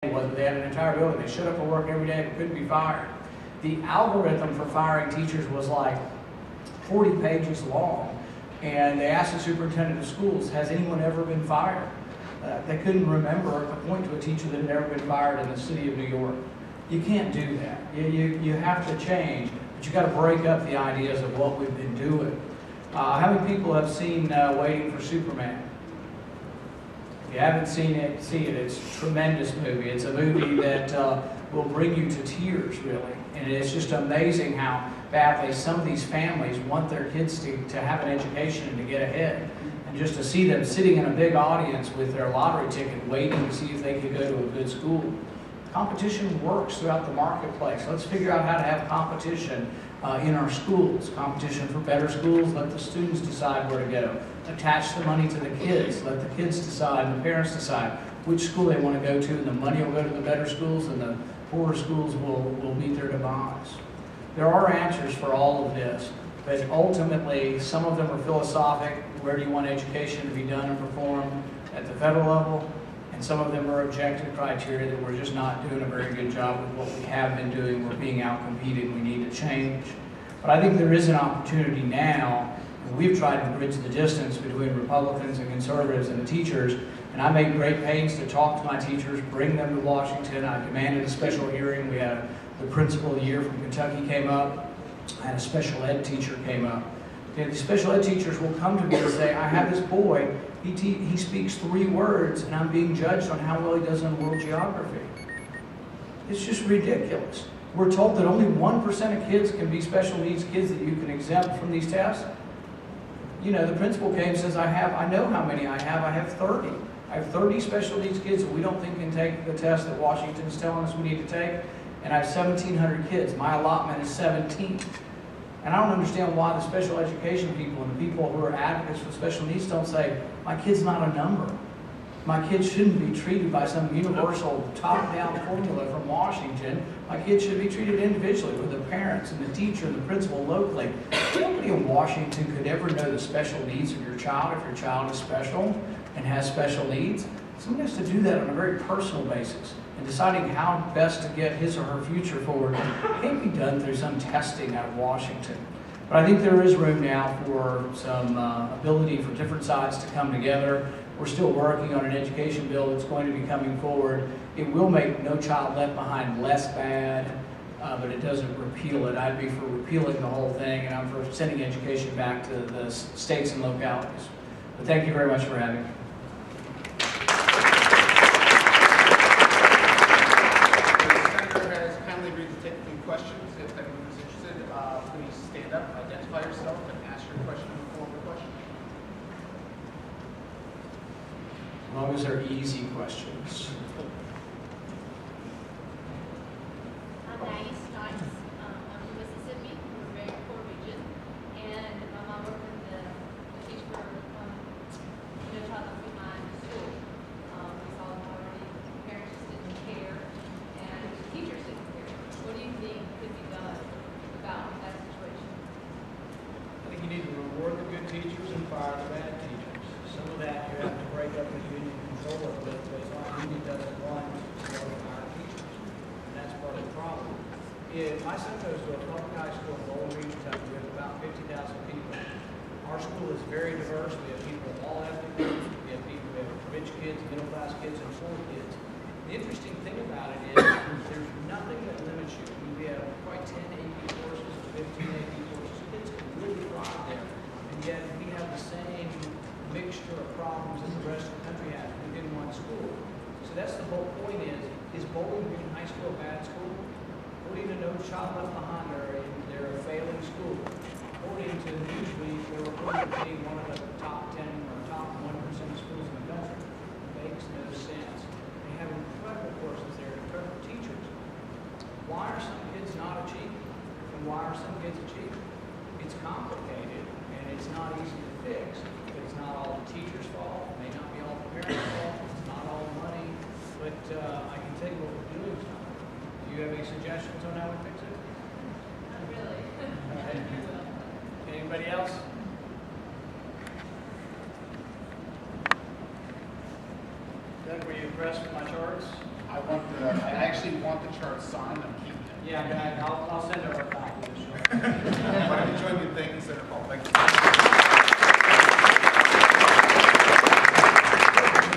was, they had an entire building. They showed up for work every day but couldn't be fired. The algorithm for firing teachers was like 40 pages long, and they asked the superintendent of schools, has anyone ever been fired? They couldn't remember to point to a teacher that had never been fired in the city of New York. You can't do that. You have to change, but you got to break up the ideas of what we've been doing. How many people have seen Waiting for Superman? If you haven't seen it, see it. It's a tremendous movie. It's a movie that will bring you to tears, really. And it's just amazing how badly some of these families want their kids to have an education and to get ahead. And just to see them sitting in a big audience with their lottery ticket waiting to see if they could go to a good school. Competition works throughout the marketplace. Let's figure out how to have competition in our schools. Competition for better schools, let the students decide where to go. Attach the money to the kids, let the kids decide and the parents decide which school they want to go to, and the money will go to the better schools and the poorer schools will meet their demise. There are answers for all of this, but ultimately some of them are philosophic. Where do you want education to be done and performed at the federal level? And some of them are objective criteria that we're just not doing a very good job with what we have been doing. We're being outcompeted. We need to change. But I think there is an opportunity now. We've tried to bridge the distance between Republicans and conservatives and the teachers. And I made great pains to talk to my teachers, bring them to Washington. I demanded a special hearing. We had the principal of the year from Kentucky came up. I had a special ed teacher came up. The special ed teachers will come to me and say, I have this boy, he speaks 3 words, and I'm being judged on how well he does in world geography. It's just ridiculous. We're told that only 1% of kids can be special needs kids that you can exempt from these tests. You know, the principal came and says, I know how many I have 30. I have 30 special needs kids that we don't think can take the test that Washington is telling us we need to take, and I have 1,700 kids. My allotment is 17. And I don't understand why the special education people and the people who are advocates for special needs don't say, my kid's not a number. My kid shouldn't be treated by some universal top-down formula from Washington. My kid should be treated individually with the parents and the teacher and the principal locally. Nobody in Washington could ever know the special needs of your child if your child is special and has special needs. Someone has to do that on a very personal basis. And deciding how best to get his or her future forward can't be done through some testing out of Washington. But I think there is room now for some ability for different sides to come together. We're still working on an education bill that's going to be coming forward. It will make No Child Left Behind less bad, but it doesn't repeal it. I'd be for repealing the whole thing, and I'm for sending education back to the states and localities. But thank you very much for having me. Questions. If anyone is interested, please stand up, identify yourself, and ask your question in the form of a question. As long as they're easy questions. I'm from Mississippi. We're a very poor region, and my mom worked in the teach for No Child Left Behind school. We saw already parents just didn't care, and teachers didn't care. What do you think could be done about that situation? I think you need to reward the good teachers and fire the bad teachers. Some of that you have to break up the union control of it, but our union doesn't want to fire teachers. And that's part of the problem. My son goes to a public high school in Bowling Green, Kentucky. We have about 50,000 people. Our school is very diverse. We have people of all ethnic groups. We have rich kids, middle class kids, and poor kids. The interesting thing about it is there's nothing that limits you. We have quite 10 AP courses, 15 AP courses. Kids can really thrive there. And yet we have the same mixture of problems that the rest of the country has within one school. So that's the whole point is Bowling Green High School a bad school? According to No Child Left Behind, they're a failing school. According to Newsweek, they're reported being one of the top 10 or top 1% of schools in the country. It makes no sense. They have incredible courses there, incredible teachers. Why are some kids not achieving? And why are some kids achieving? It's complicated, and it's not easy to fix. But it's not all the teachers' fault. It may not be all the parents' fault. It's not all the money. But I can tell you what we're doing is not. Do you have any suggestions on how we fix it? Not really. Okay. Anybody else? Doug, were you impressed with my charts? I want actually want the chart signed, I'm keeping it. Yeah, guys, I'll send her a copy. Why don't you join me in thanking Senator Paul? Thank you.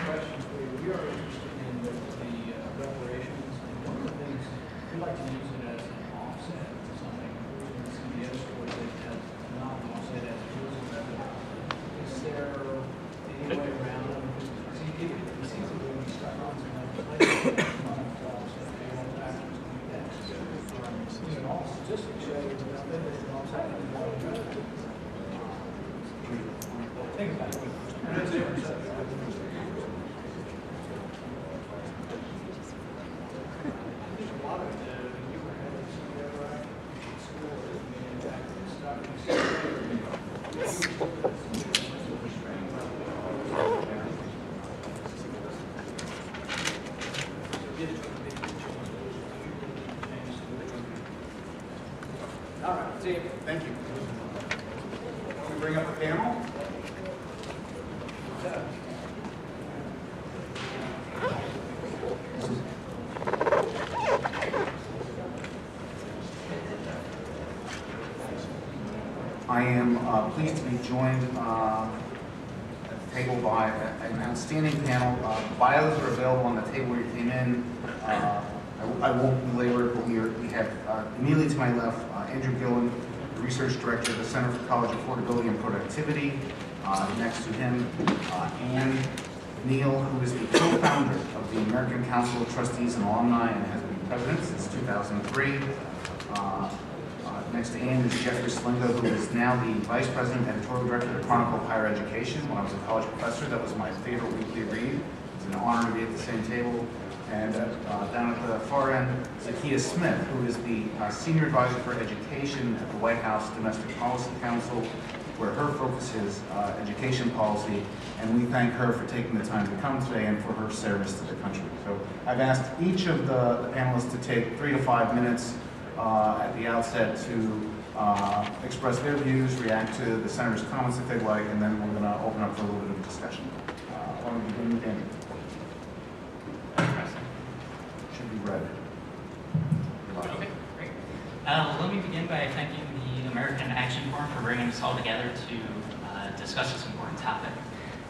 Questions for you. We are interested in the reparations, and one of the things, we like to use it as an offset to something. In the CBS court, it has not an offset as tourism revenue. Is there any way around it? It seems to be when you start on some legislation, to offset payroll taxes and taxes. And all statistics show that it's an offset. Think about it. That's a different subject. All right, see you. Thank you. Let me bring up the panel. I am pleased to be joined at the table by an outstanding panel. Bios are available on the table where you came in. I won't belabor it, but we have immediately to my left Andrew Gillen, the Research Director of the Center for College Affordability and Productivity. Next to him, Ann Neal, who is the co-founder of the American Council of Trustees and Alumni and has been president since 2003. Next to Ann is Jeffrey Slingo, who is now the Vice President and Editorial Director of the Chronicle of Higher Education. When I was a college professor, that was my favorite weekly read. It's an honor to be at the same table. And down at the far end, Zakiya Smith, who is the Senior Advisor for Education at the White House Domestic Policy Council, where her focus is education policy, and we thank her for taking the time to come today and for her service to the country. So I've asked each of the panelists to take 3 to 5 minutes at the outset to express their views, react to the Senator's comments if they'd like, and then we're going to open up for a little bit of discussion. Why don't we begin with Andy? Should be read. Okay, great. Let me begin by thanking the American Action Forum for bringing us all together to discuss this important topic.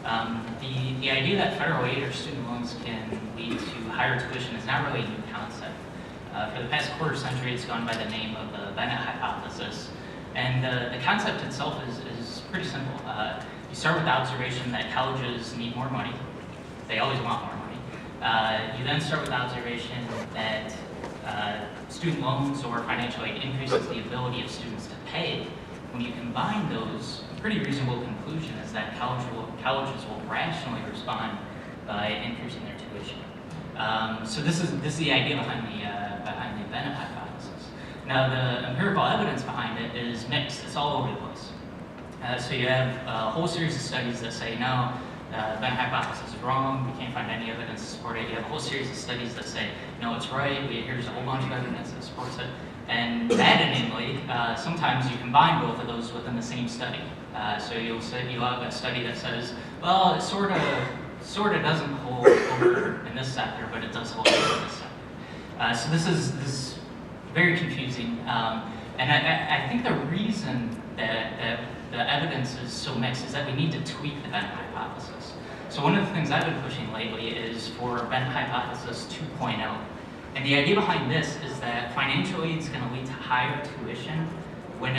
The idea that federal aid or student loans can lead to higher tuition is not really a new concept. For the past quarter century, it's gone by the name of the Bennett hypothesis. And the concept itself is pretty simple. You start with the observation that colleges need more money. They always want more money. You then start with the observation that student loans or financial aid increases the ability of students to pay. When you combine those, a pretty reasonable conclusion is that colleges will rationally respond by increasing their tuition. So this is the idea behind the Bennett hypothesis. Now the empirical evidence behind it is mixed. It's all over the place. So you have a whole series of studies that say no, the Bennett hypothesis is wrong. We can't find any evidence to support it. You have a whole series of studies that say no, it's right. Here's a whole bunch of evidence that supports it. And maddeningly, sometimes you combine both of those within the same study. So you'll have a study that says, well, it sort of doesn't hold over in this sector, but it does hold over in this sector. So this is very confusing. And I think the reason that the evidence is so mixed is that we need to tweak the Bennett hypothesis. So one of the things I've been pushing lately is for Bennett hypothesis 2.0. And the idea behind this is that financial aid is going to lead to higher tuition when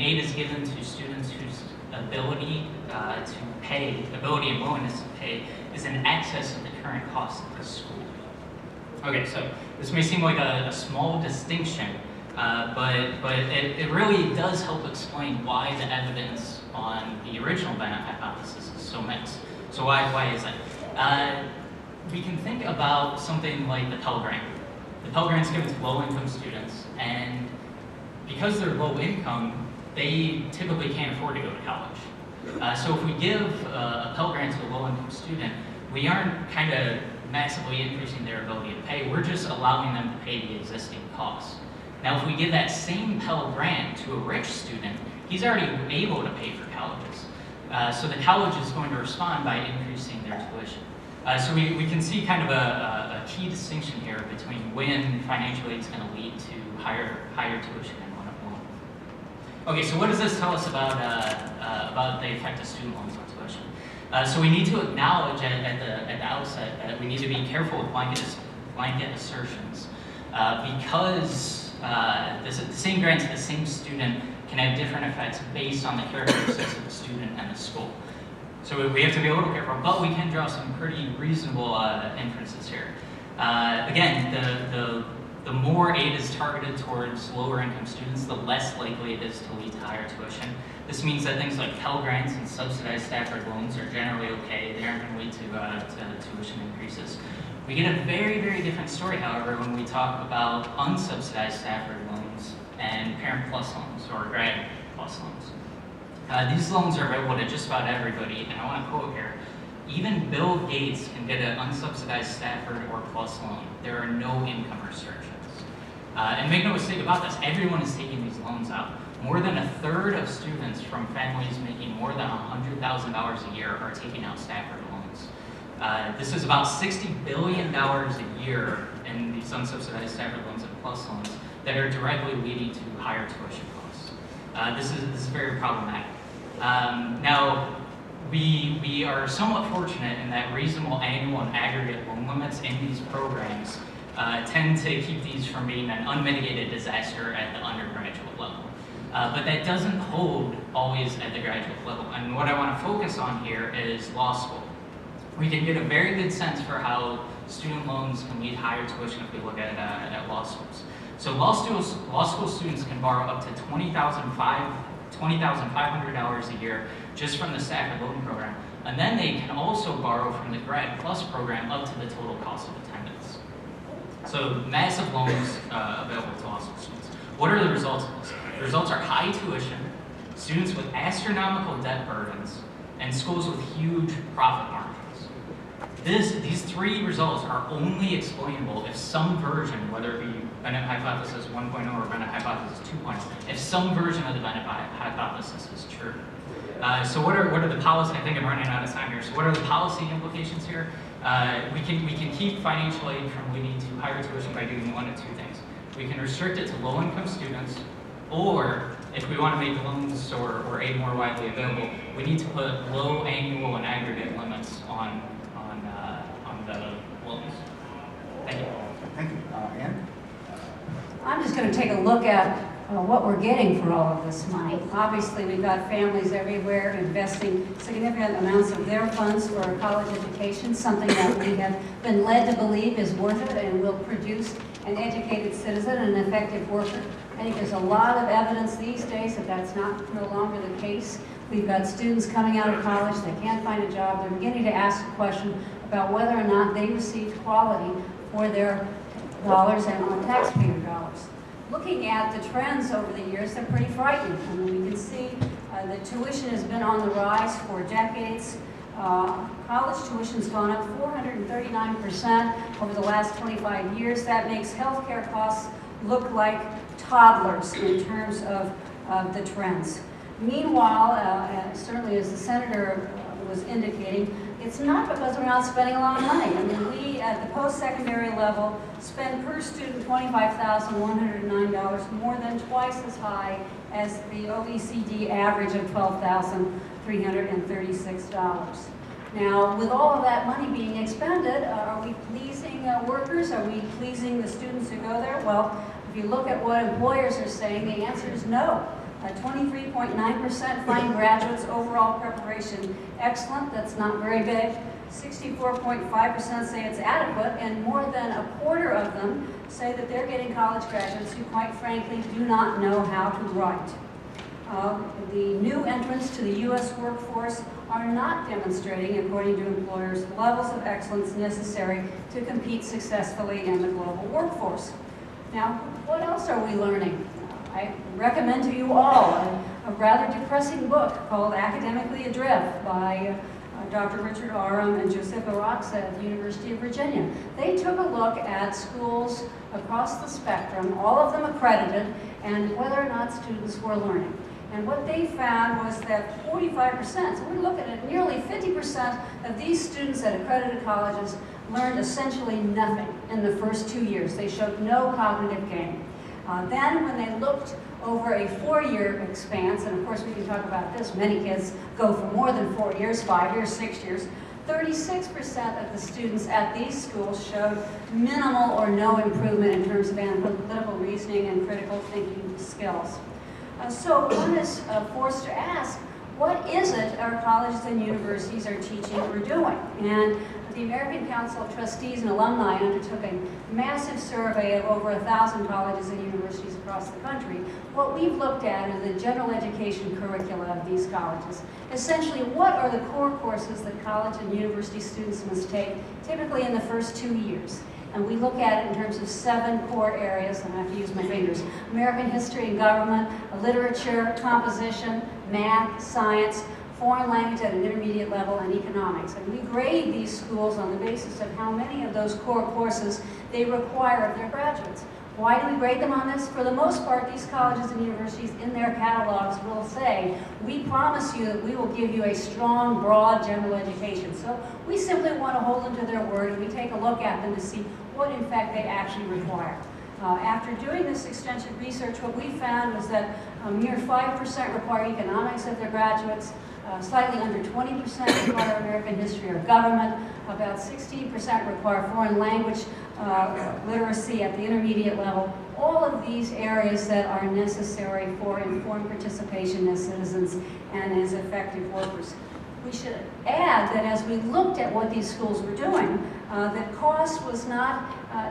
aid is given to students whose ability to pay, ability and willingness to pay, is in excess of the current cost of the school. Okay, so this may seem like a small distinction, but it really does help explain why the evidence on the original Bennett hypothesis is so mixed. So why is that? We can think about something like the Pell Grant. The Pell Grant is given to low-income students, and because they're low income, they typically can't afford to go to college. So if we give a Pell Grant to a low-income student, we aren't kind of massively increasing their ability to pay, we're just allowing them to pay the existing costs. Now if we give that same Pell Grant to a rich student, he's already able to pay for colleges. So the college is going to respond by increasing their tuition. So we can see kind of a key distinction here between when financial aid is going to lead to higher tuition and when it won't. Okay, so what does this tell us about the effect of student loans on tuition? So we need to acknowledge at the outset that we need to be careful with blanket assertions because the same grant to the same student can have different effects based on the characteristics of the student and the school. So we have to be a little careful, but we can draw some pretty reasonable inferences here. Again, the more aid is targeted towards lower income students, the less likely it is to lead to higher tuition. This means that things like Pell Grants and subsidized Stafford loans are generally okay. They aren't going to lead to tuition increases. We get a very, very different story, however, when we talk about unsubsidized Stafford loans and Parent Plus loans or Grad Plus loans. These loans are available to just about everybody, and I want to quote here, even Bill Gates can get an unsubsidized Stafford or Plus loan. There are no income restrictions. And make no mistake about this, everyone is taking these loans out. More than a third of students from families making more than $100,000 a year are taking out Stafford loans. This is about $60 billion a year in these unsubsidized Stafford loans and Plus loans that are directly leading to higher tuition costs. This is very problematic. Now, we are somewhat fortunate in that reasonable annual and aggregate loan limits in these programs tend to keep these from being an unmitigated disaster at the undergraduate level. But that doesn't hold always at the graduate level. And what I want to focus on here is law school. We can get a very good sense for how student loans can lead higher tuition if we look at law schools. So law school students can borrow up to $20,500 a year just from the Stafford Loan Program. And then they can also borrow from the Grad Plus program up to the total cost of attendance. So massive loans available to law school students. What are the results of this? The results are high tuition, students with astronomical debt burdens, and schools with huge profit margins. These three results are only explainable if some version, whether it be Bennett hypothesis 1.0 or Bennett hypothesis 2.0, if some version of the Bennett hypothesis is true. So what are the policy? I think I'm running out of time here. So what are the policy implications here? We can keep financial aid from leading to higher tuition by doing one of two things. We can restrict it to low-income students, or if we want to make loans or aid more widely available, we need to put low annual and aggregate limits on the loans. Thank you. Thank you. Ann? I'm just going to take a look at what we're getting for all of this money. Obviously, we've got families everywhere investing significant amounts of their funds for a college education, something that we have been led to believe is worth it and will produce an educated citizen and an effective worker. I think there's a lot of evidence these days that that's no longer the case. We've got students coming out of college, they can't find a job, they're beginning to ask a question about whether or not they received quality for their dollars and on taxpayer dollars. Looking at the trends over the years, they're pretty frightening. I mean, we can see the tuition has been on the rise for decades. College tuition's gone up 439% over the last 25 years. That makes healthcare costs look like toddlers in terms of the trends. Meanwhile, certainly as the senator was indicating, it's not because we're not spending a lot of money. I mean, we at the post-secondary level spend per student $25,109, more than twice as high as the OECD average of $12,336. Now, with all of that money being expended, are we pleasing workers? Are we pleasing the students who go there? Well, if you look at what employers are saying, the answer is no. 23.9% find graduates' overall preparation excellent. That's not very big. 64.5% say it's adequate, and more than a quarter of them say that they're getting college graduates who, quite frankly, do not know how to write. The new entrants to the U.S. workforce are not demonstrating, according to employers, levels of excellence necessary to compete successfully in the global workforce. Now, what else are we learning? I recommend to you all a rather depressing book called Academically Adrift by Dr. Richard Aram and Josepha Roxa at the University of Virginia. They took a look at schools across the spectrum, all of them accredited, and whether or not students were learning. And what they found was that 45%, so we're looking at nearly 50% of these students at accredited colleges learned essentially nothing in the first 2 years. They showed no cognitive gain. Then when they looked over a 4-year expanse, and of course we can talk about this, many kids go for more than 4 years, 5 years, 6 years, 36% of the students at these schools showed minimal or no improvement in terms of analytical reasoning and critical thinking skills. So one is forced to ask, what is it our colleges and universities are teaching or doing? And the American Council of Trustees and Alumni undertook a massive survey of over 1,000 colleges and universities across the country. What we've looked at are the general education curricula of these colleges. Essentially, what are the core courses that college and university students must take, typically in the first 2 years? And we look at it in terms of 7 core areas, and I have to use my fingers: American history and government, literature, composition, math, science, foreign language at an intermediate level, and economics. And we grade these schools on the basis of how many of those core courses they require of their graduates. Why do we grade them on this? For the most part, these colleges and universities in their catalogs will say, we promise you that we will give you a strong, broad general education. So we simply want to hold them to their word, and we take a look at them to see what in fact they actually require. After doing this extensive research, what we found was that mere 5% require economics of their graduates, slightly under 20% require American history or government, about 16% require foreign language literacy at the intermediate level. All of these areas that are necessary for informed participation as citizens and as effective workers. We should add that as we looked at what these schools were doing, that cost was not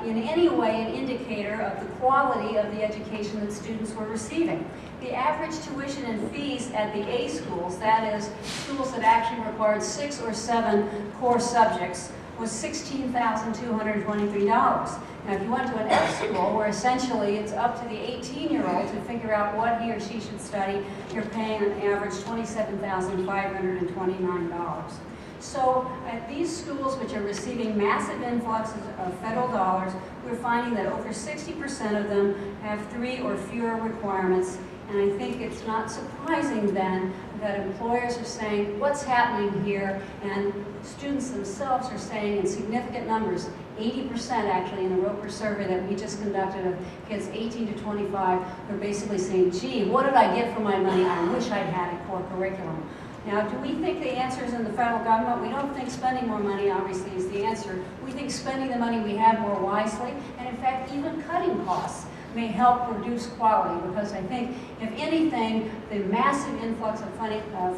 in any way an indicator of the quality of the education that students were receiving. The average tuition and fees at the A schools, that is, schools that actually required 6 or 7 core subjects, was $16,223. Now, if you went to an F school, where essentially it's up to the 18-year-old to figure out what he or she should study, you're paying on average $27,529. So at these schools, which are receiving massive influxes of federal dollars, we're finding that over 60% of them have 3 or fewer requirements. And I think it's not surprising then that employers are saying, what's happening here? And students themselves are saying in significant numbers, 80% actually in the Roper survey that we just conducted of kids 18 to 25, they're basically saying, gee, what did I get for my money? I wish I'd had a core curriculum. Now, do we think the answer is in the federal government? We don't think spending more money, obviously, is the answer. We think spending the money we have more wisely, and in fact, even cutting costs may help reduce quality, because I think, if anything, the massive influx of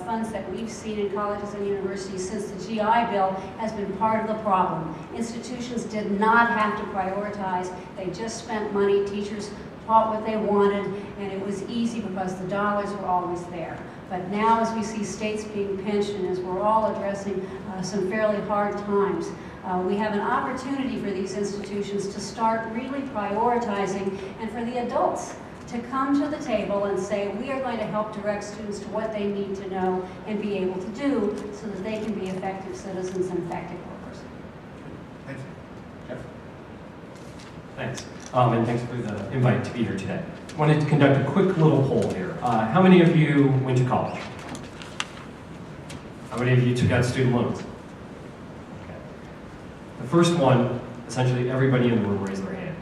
funds that we've seen in colleges and universities since the GI Bill has been part of the problem. Institutions did not have to prioritize. They just spent money. Teachers taught what they wanted, and it was easy because the dollars were always there. But now, as we see states being pinched, and as we're all addressing some fairly hard times, we have an opportunity for these institutions to start really prioritizing, and for the adults to come to the table and say, we are going to help direct students to what they need to know and be able to do so that they can be effective citizens and effective workers. Thank you. Jeff? Thanks. And thanks for the invite to be here today. I wanted to conduct a quick little poll here. How many of you went to college? How many of you took out student loans? Okay. The first one, essentially everybody in the room raised their hand.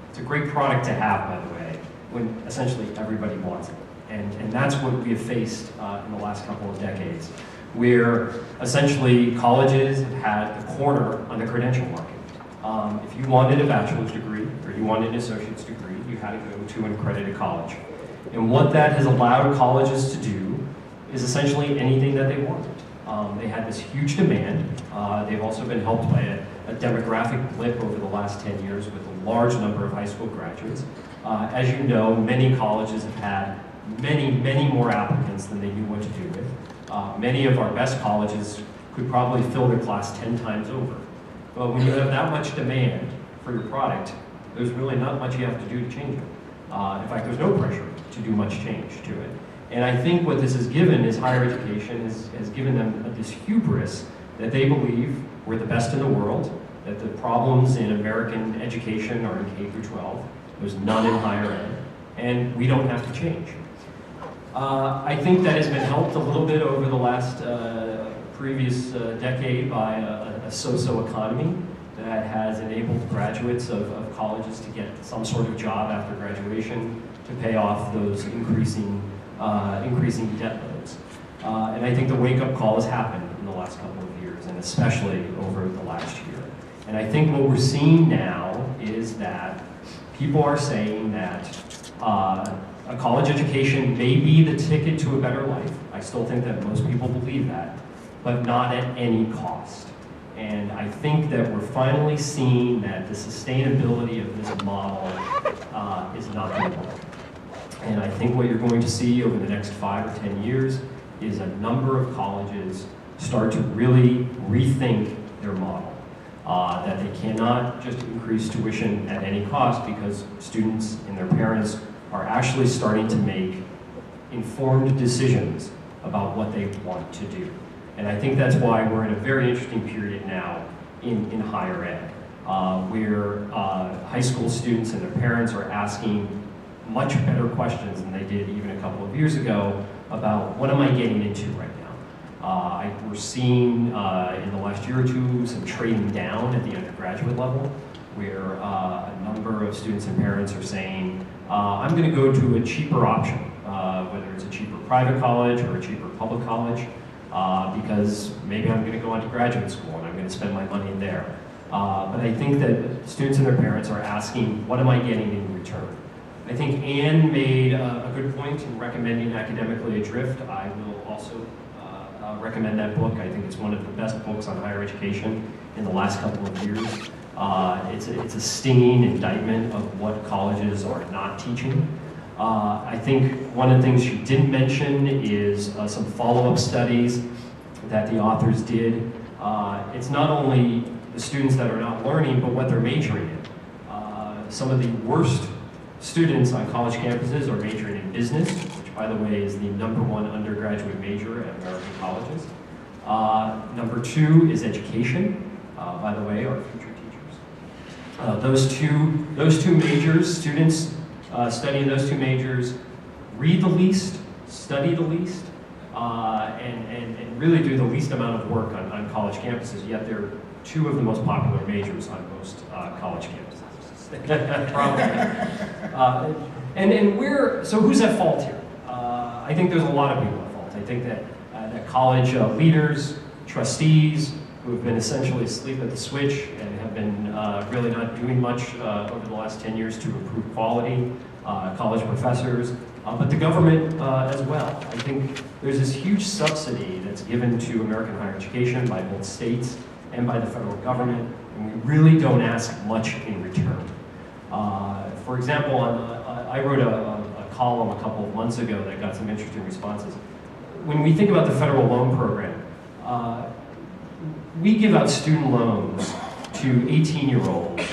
It's a great product to have, by the way, when essentially everybody wants it. And that's what we have faced in the last couple of decades, where essentially colleges have had the corner on the credential market. If you wanted a bachelor's degree or you wanted an associate's degree, you had to go to an accredited college. And what that has allowed colleges to do is essentially anything that they wanted. They had this huge demand. They've also been helped by a demographic blip over the last 10 years with a large number of high school graduates. As you know, many colleges have had many more applicants than they knew what to do with. Many of our best colleges could probably fill their class 10 times over. But when you have that much demand for your product, there's really not much you have to do to change it. In fact, there's no pressure to do much change to it. And I think what this has given is higher education has given them this hubris that they believe we're the best in the world, that the problems in American education are in K through 12, there's none in higher ed, and we don't have to change. I think that has been helped a little bit over the last previous decade by a so-so economy that has enabled graduates of colleges to get some sort of job after graduation to pay off those increasing debt loads. And I think the wake-up call has happened in the last couple of years, and especially over the last year. And I think what we're seeing now is that people are saying that a college education may be the ticket to a better life. I still think that most people believe that, but not at any cost. And I think that we're finally seeing that the sustainability of this model is not going to work. And I think what you're going to see over the next 5 or 10 years is a number of colleges start to really rethink their model. That they cannot just increase tuition at any cost, because students and their parents are actually starting to make informed decisions about what they want to do. And I think that's why we're in a very interesting period now in higher ed, where high school students and their parents are asking much better questions than they did even a couple of years ago about what am I getting into right now. We're seeing in the last year or two some trading down at the undergraduate level, where a number of students and parents are saying, I'm going to go to a cheaper option, whether it's a cheaper private college or a cheaper public college, because maybe I'm going to go on to graduate school and I'm going to spend my money there. But I think that students and their parents are asking, what am I getting in return? I think Anne made a good point in recommending Academically Adrift. I will also recommend that book. I think it's one of the best books on higher education in the last couple of years. It's a stinging indictment of what colleges are not teaching. I think one of the things she didn't mention is some follow-up studies that the authors did. It's not only the students that are not learning, but what they're majoring in. Some of the worst students on college campuses are majoring in business, which, by the way, is the #1 undergraduate major at American colleges. Number 2 is education, by the way, our future teachers. Those two majors, students studying those 2 majors read the least, study the least, and really do the least amount of work on college campuses, yet they're 2 of the most popular majors on most college campuses. Probably. So who's at fault here? I think there's a lot of people at fault. I think that college leaders, trustees, who have been essentially asleep at the switch and have been really not doing much over the last 10 years to improve quality, college professors, but the government as well. I think there's this huge subsidy that's given to American higher education by both states and by the federal government, and we really don't ask much in return. For example, I wrote a column a couple of months ago that got some interesting responses. When we think about the federal loan program, we give out student loans to 18-year-olds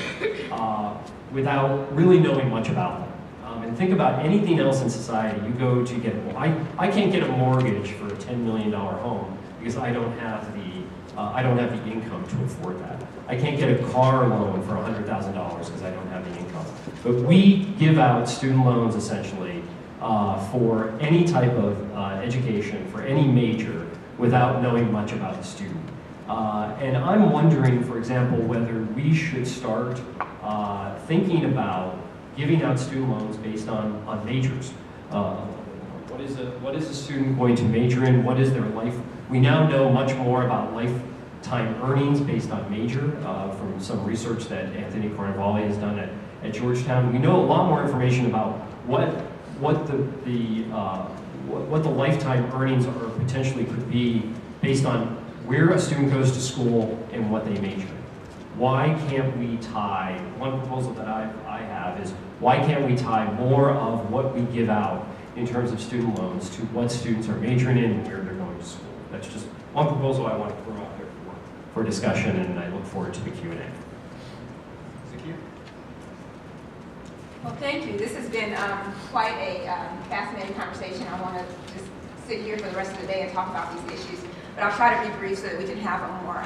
without really knowing much about them. And think about anything else in society. You go to get, I can't get a mortgage for a $10 million home because I don't have the income to afford that. I can't get a car loan for $100,000 because I don't have the income. But we give out student loans essentially for any type of education, for any major, without knowing much about the student. And I'm wondering, for example, whether we should start thinking about giving out student loans based on majors. What is a student going to major in? What is their life? We now know much more about lifetime earnings based on major from some research that Anthony Cornavale has done at Georgetown. We know a lot more information about what the lifetime earnings are potentially could be based on where a student goes to school and what they major in. Why can't we tie, one proposal that I have is, why can't we tie more of what we give out in terms of student loans to what students are majoring in and where they're going to school? That's just one proposal I want to throw out there for discussion, and I look forward to the Q&A. Well, thank you. This has been quite a fascinating conversation. I want to just sit here for the rest of the day and talk about these issues, but I'll try to be brief so that we can have a more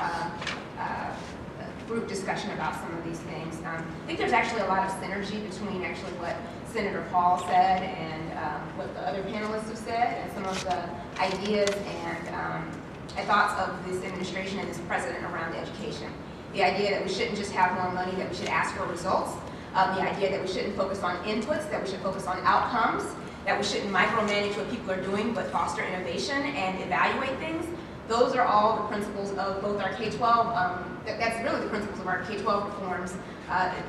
group discussion about some of these things. I think there's actually a lot of synergy between actually what Senator Paul said and what the other panelists have said, and some of the ideas and thoughts of this administration and this president around education. The idea that we shouldn't just have more money, that we should ask for results. The idea that we shouldn't focus on inputs, that we should focus on outcomes, that we shouldn't micromanage what people are doing, but foster innovation and evaluate things. Those are all the principles of both our K-12, that's really the principles of our K-12 reforms.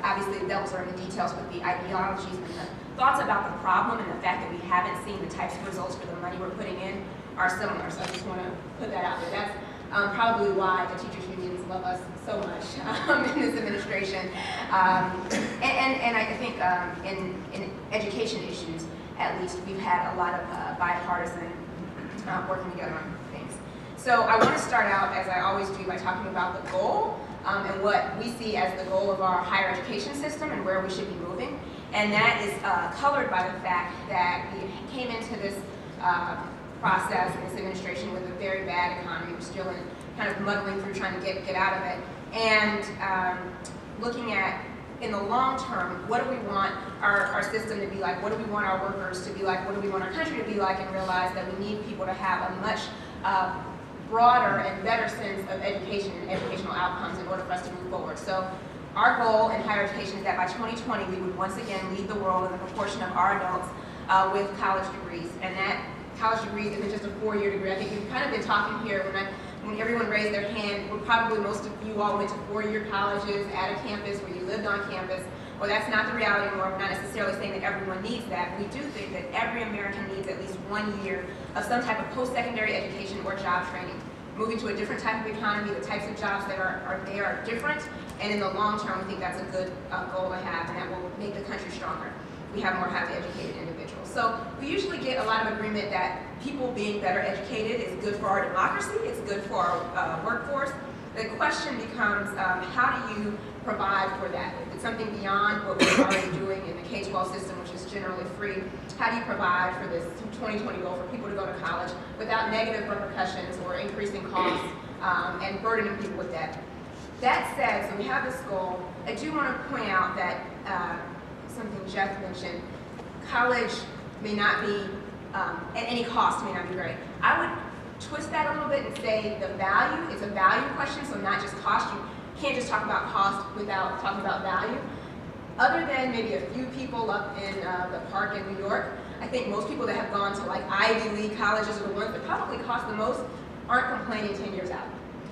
Obviously, the devils are in the details, but the ideologies and the thoughts about the problem and the fact that we haven't seen the types of results for the money we're putting in are similar. So I just want to put that out there. That's probably why the teachers' unions love us so much in this administration. And I think in education issues, at least, we've had a lot of bipartisan working together on things. So I want to start out, as I always do, by talking about the goal and what we see as the goal of our higher education system and where we should be moving. And that is colored by the fact that we came into this process in this administration with a very bad economy. We're still kind of muddling through trying to get out of it. And looking at, in the long term, what do we want our system to be like? What do we want our workers to be like? What do we want our country to be like? And realize that we need people to have a much broader and better sense of education and educational outcomes in order for us to move forward. So our goal in higher education is that by 2020, we would once again lead the world in the proportion of our adults with college degrees. And that college degrees isn't just a 4-year degree. I think we've kind of been talking here when everyone raised their hand, probably most of you all went to 4-year colleges at a campus where you lived on campus. Well, that's not the reality anymore. We're not necessarily saying that everyone needs that. We do think that every American needs at least 1 year of some type of post-secondary education or job training. Moving to a different type of economy, the types of jobs that are there are different, and in the long term, we think that's a good goal to have, and that will make the country stronger. We have more highly educated individuals. So we usually get a lot of agreement that people being better educated is good for our democracy, it's good for our workforce. The question becomes, how do you provide for that? If it's something beyond what we're already doing in the K-12 system, which is generally free, how do you provide for this 2020 goal for people to go to college without negative repercussions or increasing costs and burdening people with debt? That said, so we have this goal. I do want to point out that something Jeff mentioned, college may not be, at any cost may not be great. I would twist that a little bit and say the value, it's a value question, so not just cost. You can't just talk about cost without talking about value. Other than maybe a few people up in the park in New York, I think most people that have gone to like Ivy League colleges or the ones that probably cost the most aren't complaining 10 years out.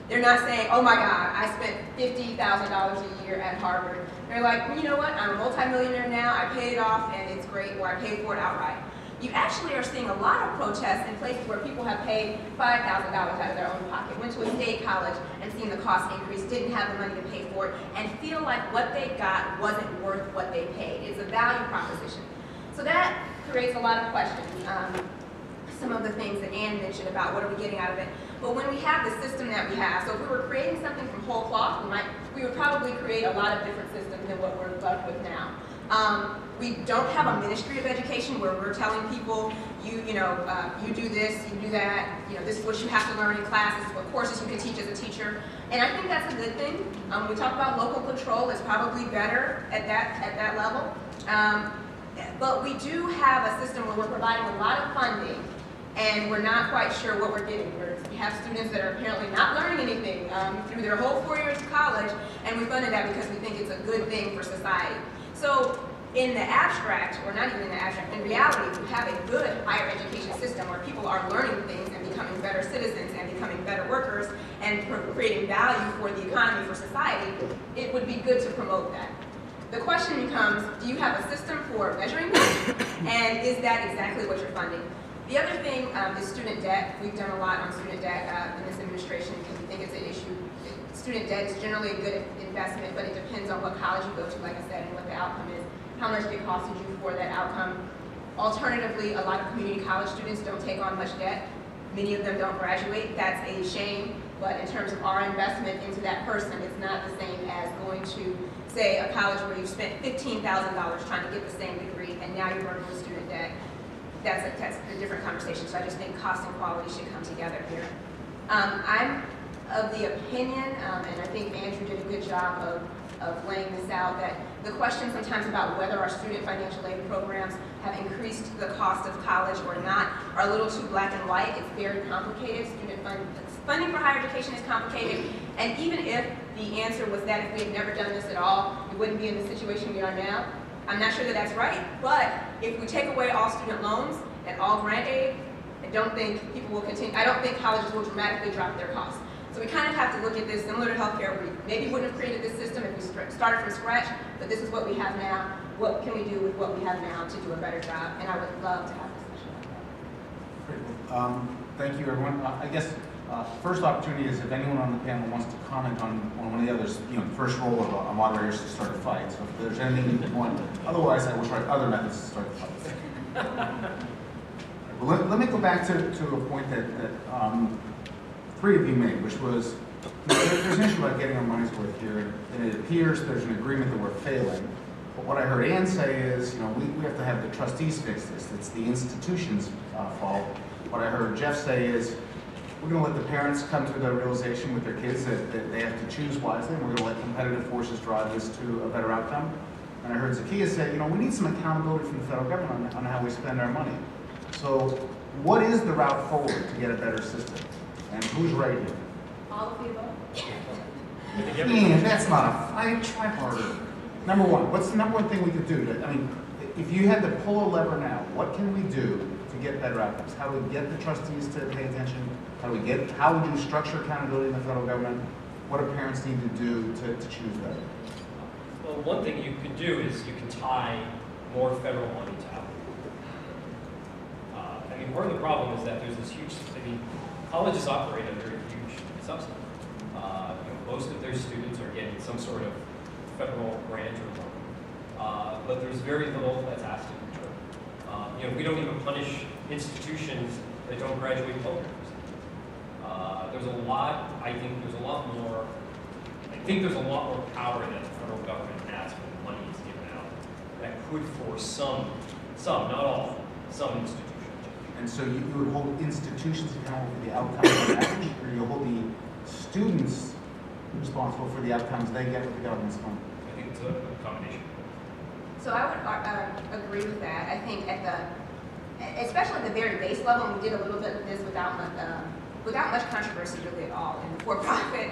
They're not saying, oh my God, I spent $50,000 a year at Harvard. They're like, well, you know what, I'm a multimillionaire now, I paid it off and it's great, or I paid for it outright. You actually are seeing a lot of protests in places where people have paid $5,000 out of their own pocket, went to a state college and seen the cost increase, didn't have the money to pay for it, and feel like what they got wasn't worth what they paid. It's a value proposition. So that creates a lot of questions. Some of the things that Ann mentioned about what are we getting out of it. But when we have the system that we have, so if we were creating something from whole cloth, we would probably create a lot of different systems than what we're left with now. We don't have a Ministry of Education where we're telling people, you do this, you do that, this is what you have to learn in class, this is what courses you can teach as a teacher. And I think that's a good thing. We talk about local control, it's probably better at that level. But we do have a system where we're providing a lot of funding and we're not quite sure what we're getting. We have students that are apparently not learning anything through their whole 4 years of college, and we funded that because we think it's a good thing for society. So in the abstract, or not even in the abstract, in reality, we have a good higher education system where people are learning things and becoming better citizens and becoming better workers and creating value for the economy, for society. It would be good to promote that. The question becomes, do you have a system for measuring that? And is that exactly what you're funding? The other thing is student debt. We've done a lot on student debt in this administration because we think it's an issue. Student debt is generally a good investment, but it depends on what college you go to, like I said, and what the outcome is. How much it costed you for that outcome. Alternatively, a lot of community college students don't take on much debt. Many of them don't graduate. That's a shame, but in terms of our investment into that person, it's not the same as going to, say, a college where you've spent $15,000 trying to get the same degree, and now you're burdened with student debt. That's a different conversation, so I just think cost and quality should come together here. I'm of the opinion, and I think Andrew did a good job of laying this out, that the question sometimes about whether our student financial aid programs have increased the cost of college or not are a little too black and white. It's very complicated. Funding for higher education is complicated, and even if the answer was that if we had never done this at all, we wouldn't be in the situation we are now, I'm not sure that that's right. But if we take away all student loans and all grant aid, I don't think people will continue. I don't think colleges will dramatically drop their costs. So we kind of have to look at this similar to healthcare. We maybe wouldn't have created this system if we started from scratch, but this is what we have now. What can we do with what we have now to do a better job? And I would love to have a discussion like that. Great. Well, thank you, everyone. I guess first opportunity is if anyone on the panel wants to comment on one of the others. You know, the first role of a moderator is to start a fight. So if there's anything you want, otherwise I will try other methods to start the fight. Well, let me go back to a point that three of you made, which was there's an issue about getting our money's worth here, and it appears there's an agreement that we're failing. But what I heard Ann say is, you know, we have to have the trustees fix this. It's the institution's fault. What I heard Jeff say is, we're going to let the parents come to the realization with their kids that they have to choose wisely, and we're going to let competitive forces drive this to a better outcome. And I heard Zacchaeus say, you know, we need some accountability from the federal government on how we spend our money. So what is the route forward to get a better system? And who's right here? All of the above. Man, that's not a fight. Try harder. Number one, what's the number one thing we could do? I mean, if you had to pull a lever now, what can we do to get better outcomes? How do we get the trustees to pay attention? How would you structure accountability in the federal government? What do parents need to do to choose better? Well, one thing you could do is you can tie more federal money to output. I mean, part of the problem is that there's this huge, colleges operate under a huge subsidy. Most of their students are getting some sort of federal grant or loan, but there's very little that's asked in return. We don't even punish institutions that don't graduate programs. There's a lot, I think there's a lot more power that the federal government has when the money is given out that could force some, not all, some institutions. And so you would hold institutions accountable for the outcomes on average, or you hold the students responsible for the outcomes they get with the government's money? I think it's a combination. So I would agree with that. I think especially at the very base level, and we did a little bit of this without much controversy really at all in the for-profit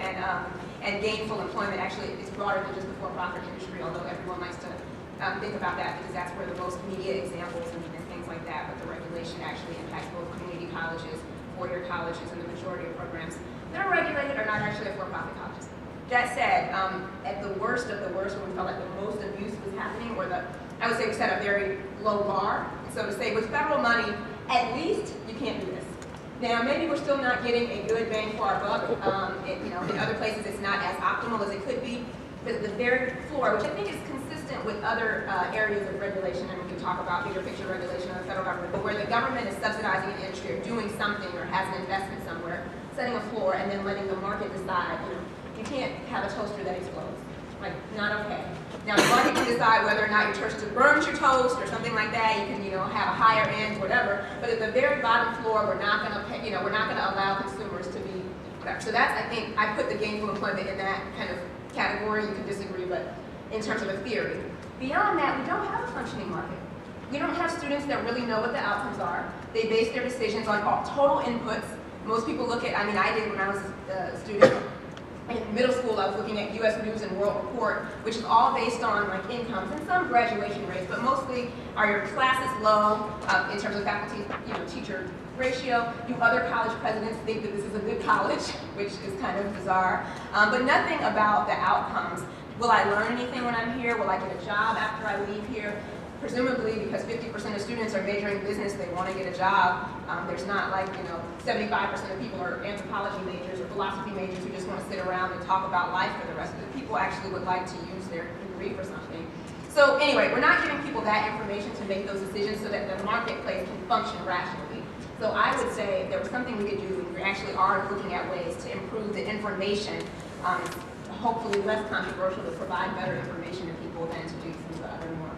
and gainful employment. Actually, it's broader than just the for-profit industry, although everyone likes to think about that because that's where the most media examples and things like that. But the regulation actually impacts both community colleges, four-year colleges, and the majority of programs that are regulated are not actually for-profit colleges. That said, at the worst of the worst, when we felt like the most abuse was happening, I would say we set a very low bar. So to say, with federal money, at least you can't do this. Now, maybe we're still not getting a good bang for our buck. In other places, it's not as optimal as it could be. But at the very floor, which I think is consistent with other areas of regulation, and we can talk about bigger picture regulation of the federal government, but where the government is subsidizing an industry or doing something or has an investment somewhere, setting a floor, and then letting the market decide. You can't have a toaster that explodes. Like, not okay. Now, the market can decide whether or not your toaster burns your toast or something like that. You can, have a higher end, whatever. But at the very bottom floor, we're not going to pay, we're not going to allow consumers to be whatever. So that's, I think, I put the gainful employment in that kind of category. You can disagree, but in terms of a theory. Beyond that, we don't have a functioning market. We don't have students that really know what the outcomes are. They base their decisions on total inputs. Most people look at, I did when I was a student. In middle school, I was looking at U.S. News and World Report, which is all based on incomes and some graduation rates, but mostly are your classes low in terms of faculty, teacher ratio. Do other college presidents think that this is a good college, which is kind of bizarre, but nothing about the outcomes. Will I learn anything when I'm here? Will I get a job after I leave here? Presumably, because 50% of students are majoring in business, they want to get a job. There's not 75% of people are anthropology majors or philosophy majors who just want to sit around and talk about life for the rest of it. People actually would like to use their degree for something. So anyway, we're not giving people that information to make those decisions so that the marketplace can function rationally. So I would say if there was something we could do, we actually are looking at ways to improve the information, hopefully less controversial, to provide better information to people than to do some of the other more.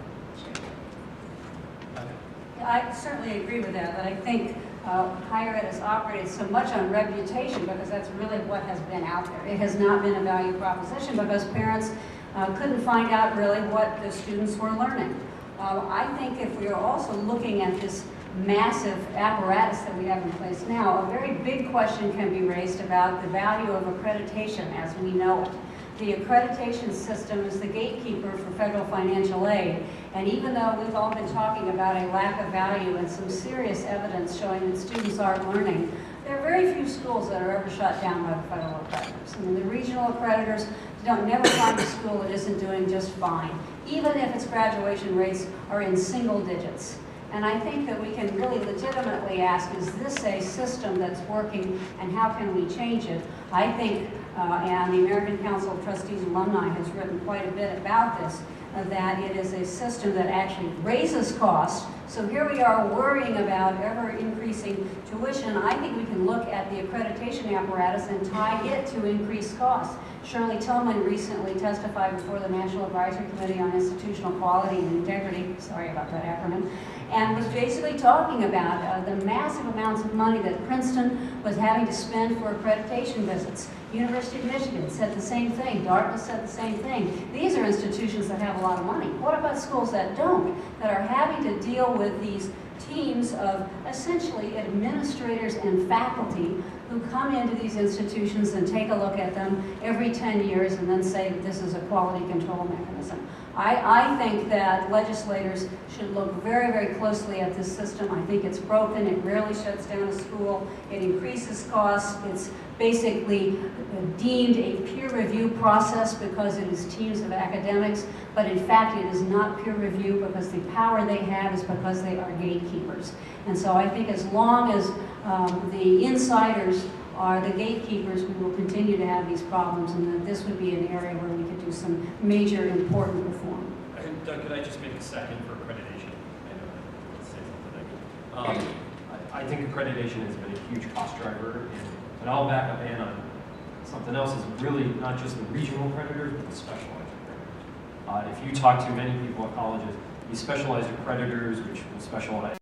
I certainly agree with that, but I think higher ed has operated so much on reputation, because that's really what has been out there. It has not been a value proposition because parents couldn't find out really what the students were learning. I think if we are also looking at this massive apparatus that we have in place now, a very big question can be raised about the value of accreditation as we know it. The accreditation system is the gatekeeper for federal financial aid, and even though we've all been talking about a lack of value and some serious evidence showing that students aren't learning, there are very few schools that are ever shut down by the federal accreditors. I mean, the regional accreditors never find a school that isn't doing just fine, even if its graduation rates are in single digits. And I think that we can really legitimately ask, is this a system that's working and how can we change it? I think, and the American Council of Trustees Alumni has written quite a bit about this, that it is a system that actually raises costs. So here we are worrying about ever increasing tuition. I think we can look at the accreditation apparatus and tie it to increased costs. Shirley Tillman recently testified before the National Advisory Committee on Institutional Quality and Integrity, sorry about that acronym, and was basically talking about the massive amounts of money that Princeton was having to spend for accreditation visits. University of Michigan said the same thing. Dartmouth said the same thing. These are institutions that have a lot of money. What about schools that don't, that are having to deal with these teams of essentially administrators and faculty who come into these institutions and take a look at them every 10 years and then say that this is a quality control mechanism? I think that legislators should look very, very closely at this system. I think it's broken. It rarely shuts down a school. It increases costs. It's basically deemed a peer review process because it is teams of academics, but in fact it is not peer review because the power they have is because they are gatekeepers. And so I think as long as the insiders are the gatekeepers, we will continue to have these problems, and that this would be an area where we could do some major important reform. And Doug, could I just make a second for accreditation? I know I want to say something. I think accreditation has been a huge cost driver, and I'll back up Ann on something else is really not just the regional accreditors, but the specialized accreditors. If you talk to many people at colleges, these specialized accreditors, which will specialize